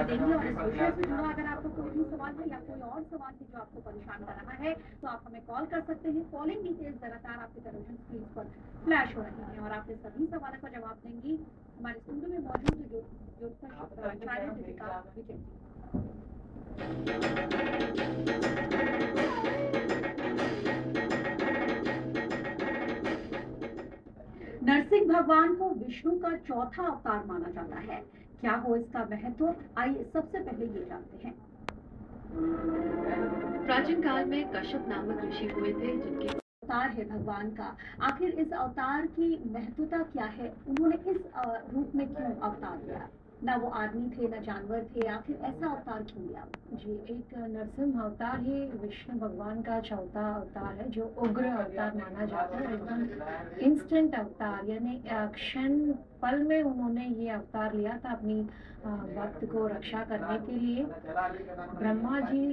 जानकारी देंगे। और इस विषय से जुड़ा अगर आपको कोई भी सवाल है या कोई और सवाल है जो आपको परेशान कर रहा है तो आप हमें कॉल कर सकते हैं। कॉलिंग डिटेल्स लगातार आपकी टेलीविजन स्क्रीन पर फ्लैश हो रही हैं और आपके सभी सवालों का जवाब देंगी हमारे स्टूडियो में मौजूद ज्योतिषाचार्य दीपिका विजय जी। नरसिंह भगवान को विष्णु का चौथा अवतार माना जाता है। क्या हो इसका महत्व, आइए सबसे पहले ये जानते हैं। प्राचीन काल में कश्यप नामक ऋषि हुए थे जिनके अवतार है भगवान का। आखिर इस अवतार की महत्वता क्या है, उन्होंने इस रूप में क्यों अवतार लिया? ना वो आदमी थे ना जानवर थे, आखिर ऐसा अवतार क्यों लिया? जी, एक नरसिंह अवतार ही विष्णु भगवान का चौथा अवतार है जो उग्र अवतार माना जाता है। एकदम इंस्टेंट अवतार, यानी क्षण पल में उन्होंने ये अवतार लिया था अपनी भक्त को रक्षा करने के लिए। ब्रह्मा जी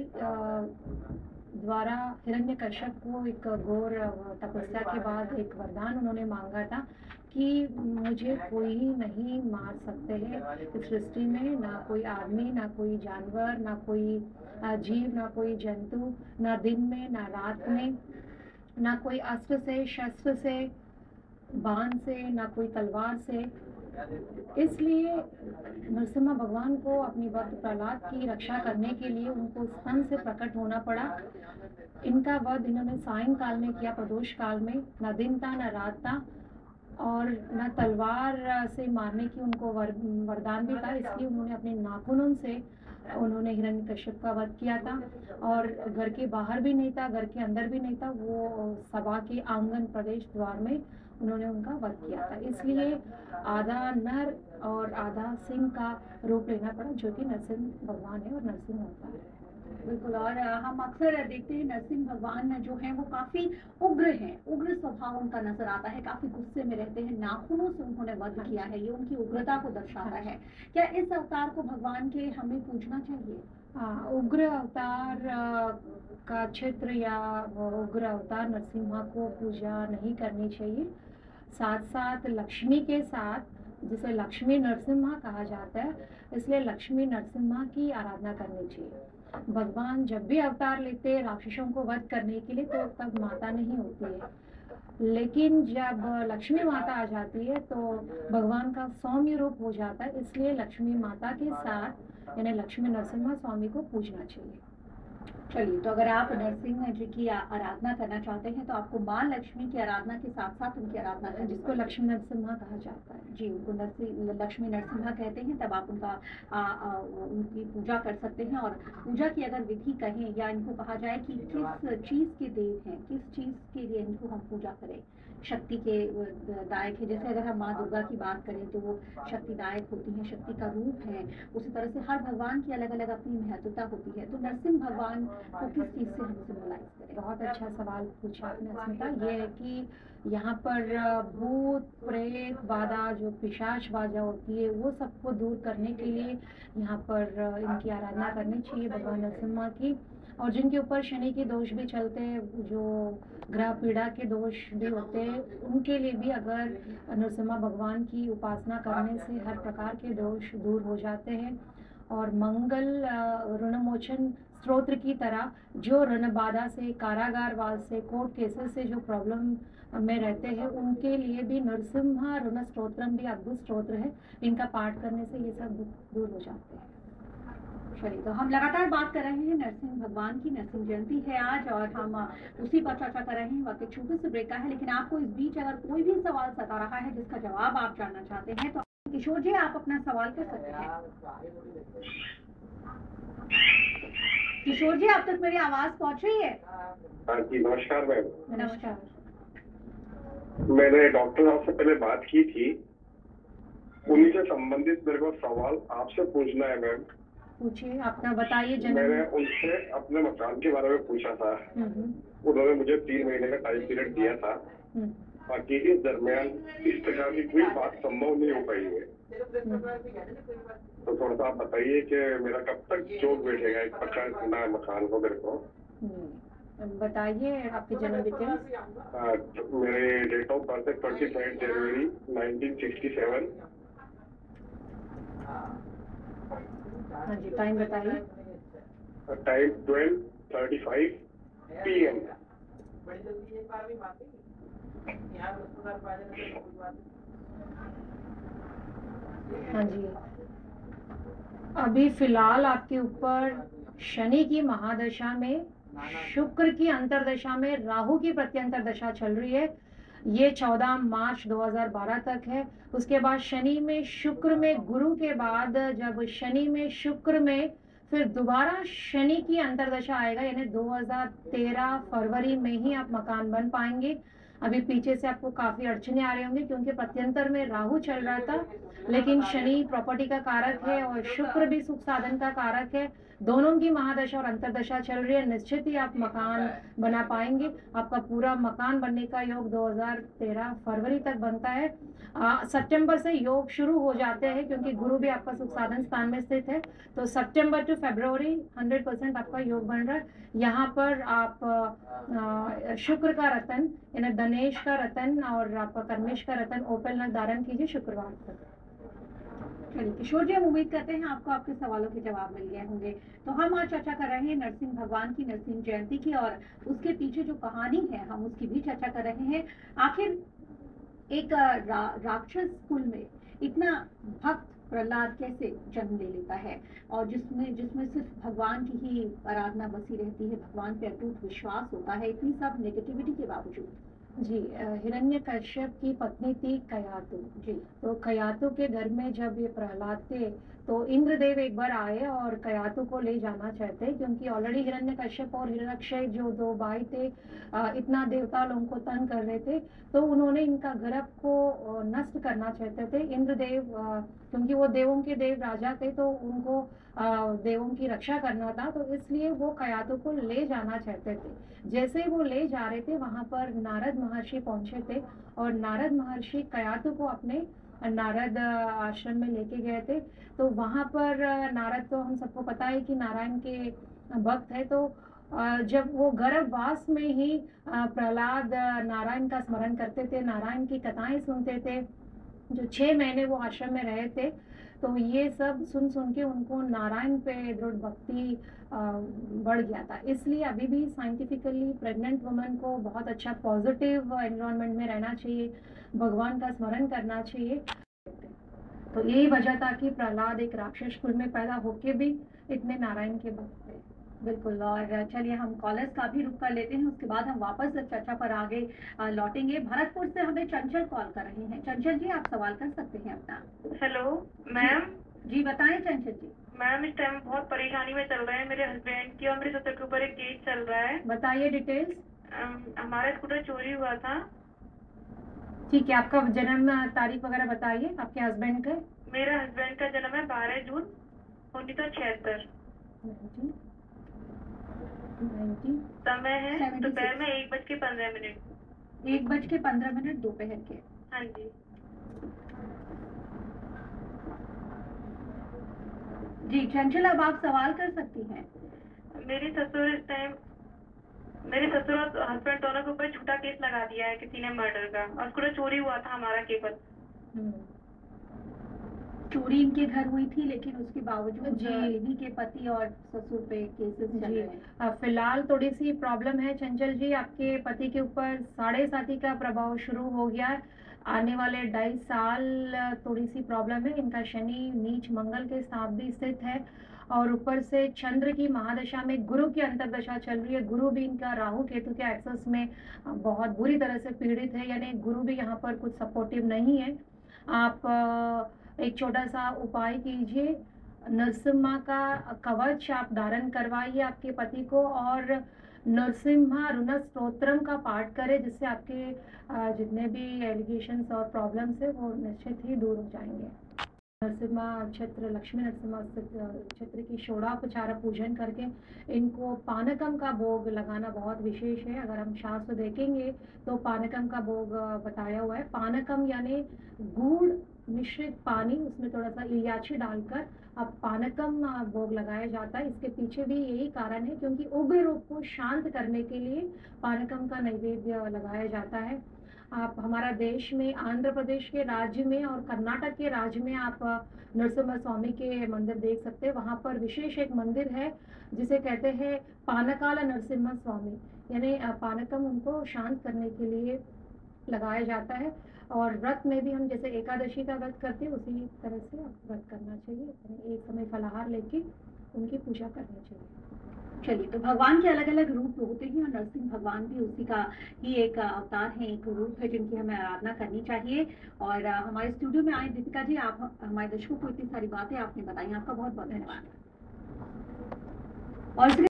द्वारा हिरण्यकश्यप को एक घोर तपस्या के बाद एक वरदान उन्होंने मांगा था कि मुझे कोई नहीं मार सकते हैं इस सृष्टि में, ना कोई आदमी, ना कोई जानवर, ना कोई जीव, ना कोई जंतु, ना दिन में ना रात में, ना कोई अस्त्र से, शस्त्र से, बाण से, ना कोई तलवार से। इसलिए नरसिम्हा भगवान को अपनी भक्त प्रहलाद की रक्षा करने के लिए उनको स्तन से प्रकट होना पड़ा। इनका वध इन्होंने सायंकाल में किया, प्रदोष काल में। न दिन था न रात था और न तलवार से मारने की उनको वरदान भी था, इसलिए उन्होंने अपने नाखूनों से उन्होंने हिरण्यकश्यप का वध किया था। और घर के बाहर भी नहीं था, घर के अंदर भी नहीं था, वो सभा के आंगन प्रवेश द्वार में उन्होंने उनका वध किया था। इसलिए आधा नर और आधा सिंह का रूप लेना पड़ा, जो कि नरसिंह भगवान है और नरसिंह अवतार है। बिल्कुल। और हम अक्सर देखते हैं नरसिंह भगवान जो हैं वो काफी उग्र हैं, उग्र स्वभाव उनका नजर आता है, काफी गुस्से में रहते हैं, नाखूनों से उन्होंने वध किया है, ये उनकी उग्रता को दर्शाता है। क्या इस अवतार को भगवान के हमें पूजना चाहिए? उग्र अवतार का चित्र या उग्र अवतार नरसिम्हा को पूजा नहीं करनी चाहिए। साथ साथ लक्ष्मी के साथ, जिसे लक्ष्मी नरसिम्हा कहा जाता है, इसलिए लक्ष्मी नरसिम्हा की आराधना करनी चाहिए। भगवान जब भी अवतार लेते हैं राक्षसों को वध करने के लिए तो तब माता नहीं होती है, लेकिन जब लक्ष्मी माता आ जाती है तो भगवान का सौम्य रूप हो जाता है। इसलिए लक्ष्मी माता के साथ यानी लक्ष्मी नरसिम्हा स्वामी को पूजना चाहिए। चलिए, तो अगर आप नरसिंह जी की आराधना करना चाहते हैं तो आपको माँ लक्ष्मी की आराधना के साथ साथ उनकी आराधना करनी, जिसको लक्ष्मी नरसिम्हा कहा जाता है। जी, उनको लक्ष्मी नरसिम्हा कहते हैं। तब आप उनका उनकी पूजा कर सकते हैं। और पूजा की अगर विधि कहें या इनको कहा जाए कि किस चीज़ के देव हैं, किस चीज़ के लिए इनको हम पूजा करें, शक्ति के दायक है। जैसे अगर हम माँ दुर्गा की बात करें तो वो शक्तिदायक होती हैं, शक्ति का रूप है। उसी तरह से हर भगवान की अलग अलग अपनी महत्वता होती है। तो नरसिंह भगवान को किस चीज़ से हम सिम्बलाइज करें? बहुत अच्छा सवाल पूछा आपने अस्मिता। ये है कि यहाँ पर भूत प्रेत बाधा, जो पिशाच बाधा होती है, वो सबको दूर करने के लिए यहाँ पर इनकी आराधना करनी चाहिए भगवान नरसिम्हा की। और जिनके ऊपर शनि के दोष भी चलते हैं, जो ग्रह पीड़ा के दोष भी होते हैं, उनके लिए भी अगर नरसिम्हा भगवान की उपासना करने से हर प्रकार के दोष दूर हो जाते हैं। और मंगल ऋणमोचन स्तोत्र की तरह जो ऋण बाधा से, कारागारवास से, कोर्ट केसेस से जो प्रॉब्लम में रहते हैं, उनके लिए भी नरसिम्हा ऋण स्तोत्रम भी अद्भुत स्तोत्र है। इनका पाठ करने से ये सब दूर हो जाते हैं। चलिए, तो हम लगातार बात कर रहे हैं नरसिंह भगवान की। नरसिंह जयंती है आज और हम उसी पर चर्चा कर रहे हैं। वक्त एक छोटे से ब्रेक का है, लेकिन आपको इस बीच अगर कोई भी सवाल सता रहा है जिसका जवाब आप जानना चाहते हैं तो किशोर जी आप अपना सवाल कर सकते हैं। किशोर जी, अब तक मेरी आवाज पहुंच रही है? हाँ जी, नमस्कार मैम। नमस्कार। मैंने डॉक्टर साहब से पहले बात की थी, उन्हीं से संबंधित मेरे को सवाल आपसे पूछना है मैम। पूछिए, अपना बताइए। मैंने उनसे अपने मकान के बारे में पूछा था। उन्होंने मुझे 3 महीने का टाइम पीरियड दिया था, बाकी इस दरमियान इस प्रकार की कोई बात संभव नहीं हो पाई है। तो थोड़ा सा आप बताइए कि मेरा कब तक जोग बैठेगा एक पक्का नया मकान को मेरे को। बताइए आपकी जन्म डिटेल्स। मेरे डेट ऑफ बर्थ है 23 जनवरी 1967। हाँ जी, टाइम बताइए। Time 12:35 PM। हाँ जी, अभी फिलहाल आपके ऊपर शनि की महादशा में, शुक्र की अंतर्दशा में, राहु की प्रत्यंतर दशा चल रही है। ये 14 मार्च 2012 तक है। उसके बाद शनि में, शुक्र में, गुरु के बाद जब शनि में, शुक्र में फिर दोबारा शनि की अंतर्दशा आएगा, यानी 2013 फरवरी में ही आप मकान बन पाएंगे। अभी पीछे से आपको काफी अड़चने आ रही होंगी क्योंकि प्रत्यंतर में राहु चल रहा था, लेकिन शनि प्रॉपर्टी का कारक है और शुक्र भी सुख साधन का कारक है। दोनों की महादशा और अंतर्दशा चल रही है। निश्चित ही आप मकान बना पाएंगे। आपका पूरा मकान बनने का योग 2013 फरवरी तक बनता है। सितंबर से योग शुरू हो जाते हैं क्योंकि गुरु भी आपका सुख साधन स्थान में स्थित है। तो सितंबर टू फरवरी 100% आपका योग बन रहा है। यहाँ पर आप शुक्र का रतन यानी धनेश का रतन और आपका कर्मेश का रतन ओपल नग धारण कीजिए शुक्रवार तक। चलिए किशोर जी, हम उम्मीद करते हैं आपको आपके सवालों के जवाब मिल गए होंगे। तो हम आज चर्चा कर रहे हैं नरसिंह भगवान की, नरसिंह जयंती की, और उसके पीछे जो कहानी है हम उसकी भी चर्चा कर रहे हैं। आखिर एक राक्षस कुल में इतना भक्त प्रहलाद कैसे जन्म ले लेता है, और जिसमें सिर्फ भगवान की ही आराधना बसी रहती है, भगवान पे अटूट विश्वास होता है, इतनी सब नेगेटिविटी के बावजूद। जी, हिरण्यकश्यप की पत्नी थी कयातु जी। तो कयातु के घर में जब ये प्रहलाद थे तो इंद्रदेव एक बार आए और कयातु को ले जाना चाहते, क्योंकि ऑलरेडी हिरण्यकश्यप और हिरण्यक्षय जो दो भाई थे इतना देवता लोगों को तंग कर रहे थे, तो उन्होंने इनका गर्भ को नष्ट करना चाहते थे। इंद्रदेव क्योंकि वो देवों के देव राजा थे तो उनको देवों की रक्षा करना था, तो इसलिए वो कयातु को ले जाना चाहते थे। जैसे वो ले जा रहे थे वहां पर नारद महर्षि पहुंचे थे और नारद महर्षि कयातु को अपने नारद आश्रम में लेके गए थे। तो वहां पर नारद, तो हम सबको पता है कि नारायण के भक्त है, तो जब वो गर्भवास में ही प्रहलाद नारायण का स्मरण करते थे, नारायण की कथाएं सुनते थे। जो 6 महीने वो आश्रम में रहे थे, तो ये सब सुन के उनको नारायण पे दृढ़ भक्ति बढ़ गया था। इसलिए अभी भी साइंटिफिकली प्रेग्नेंट वुमन को बहुत अच्छा पॉजिटिव एनवायरनमेंट में रहना चाहिए, भगवान का स्मरण करना चाहिए। तो यही वजह था कि प्रहलाद एक राक्षस कुल में पैदा होके भी इतने नारायण के भक्त थे। बिल्कुल। और चलिए हम कॉलर्स का भी रुख कर लेते हैं, उसके बाद हम वापस चर्चा पर आगे लौटेंगे। भरतपुर से हमें चंचल कॉल कर रहे हैं। चंचल जी, आप सवाल कर सकते हैं अपना। Hello ma'am. जी बताएं चंचल जी। मैम, इस टाइम बहुत परेशानी में चल रहे हैं मेरे हस्बैंड की और मेरे ससुर के ऊपर एक केस चल रहा है। बताइए डिटेल्स। हमारा स्कूटर चोरी हुआ था। ठीक है, आपका जन्म तारीख वगैरह बताइए आपके हस्बैंड का। मेरे हस्बैंड का जन्म है 12 जून 1976। समय है दोपहर में 1:15। 1:15 दोपहर के। हाँ जी जी चंचल, अब आप सवाल कर सकती हैं। मेरे ससुर और हस्बैंड दोनों के ऊपर झूठा केस लगा दिया है किसी ने मर्डर का, और स्कूटर चोरी हुआ था हमारा केवल। चोरी इनके घर हुई थी, लेकिन उसके बावजूद इन्हीं के पति और ससुर पे केसेस चल रहे हैं। फिलहाल थोड़ी सी प्रॉब्लम है चंचल जी, आपके पति के ऊपर 7.5 का प्रभाव शुरू हो गया है। आने वाले 2.5 साल थोड़ी सी प्रॉब्लम है। इनका शनि नीच मंगल के साथ भी स्थित है और ऊपर से चंद्र की महादशा में गुरु की अंतर्दशा चल रही है। गुरु भी इनका राहु केतु के एक्सेस में बहुत बुरी तरह से पीड़ित है, यानी गुरु भी यहाँ पर कुछ सपोर्टिव नहीं है। आप एक छोटा सा उपाय कीजिए, नरसिम्हा का कवच आप धारण करवाइए आपके पति को, और नरसिम्हा रुण स्तोत्रम का पाठ करें, जिससे आपके जितने भी एलिगेशंस और प्रॉब्लम्स है वो निश्चित ही दूर हो जाएंगे। नरसिम्हा क्षेत्र, लक्ष्मी नरसिम्हा क्षेत्र की षोड़ोपचार पूजन करके इनको पानकम का भोग लगाना बहुत विशेष है। अगर हम शास्त्र देखेंगे तो पानकम का भोग बताया हुआ है। पानकम यानी गुड़ मिश्रित पानी, उसमें थोड़ा सा इलायची डालकर अब पानकम भोग लगाया जाता है। इसके पीछे भी यही कारण है, क्योंकि उग्र रूप को शांत करने के लिए पानकम का नैवेद्य लगाया जाता है। आप हमारा देश में आंध्र प्रदेश के राज्य में और कर्नाटक के राज्य में आप नरसिम्हा स्वामी के मंदिर देख सकते हैं। वहाँ पर विशेष एक मंदिर है जिसे कहते हैं पानकाला नरसिम्हा स्वामी, यानी पानकम उनको शांत करने के लिए लगाया जाता है। और व्रत में भी हम जैसे एकादशी का व्रत करते हैं उसी तरह से व्रत करना चाहिए, यानी एक समय फलाहार लेके उनकी पूजा करनी चाहिए। चलिए, तो भगवान के अलग अलग रूप होते हैं और नरसिंह भगवान भी उसी का ही एक अवतार है, एक रूप है जिनकी हमें आराधना करनी चाहिए। और हमारे स्टूडियो में आए दीपिका जी, आप हमारे दर्शकों को इतनी सारी बातें आपने बताई, आपका बहुत बहुत धन्यवाद। और